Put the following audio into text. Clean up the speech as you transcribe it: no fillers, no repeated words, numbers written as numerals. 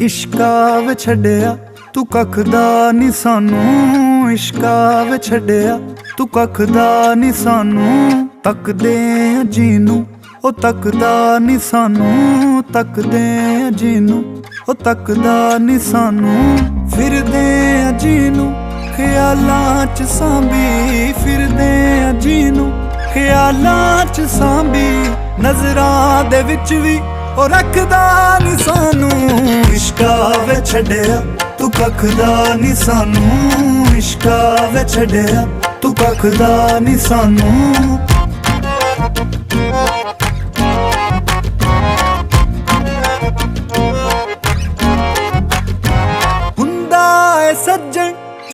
इश्का वे छड्डिया तू कख दा नी सानू, इश्का वे छड्डिया तू कख दा नी सानू। तकदे जीनू ओ तकदा नी सानू, तकदे जीनू ओ तकदा नी सानू। फिरदे जीनू ख्यालां च सांभी, फिरदे जीनू ख्यालां च सांभी। नजरां दे विच वी ओ रखदा नी सानू। इश्का वे छड्डिया तू कख दा नी सानू, इश्का वे छड्डिया तू कख दा नी सानू।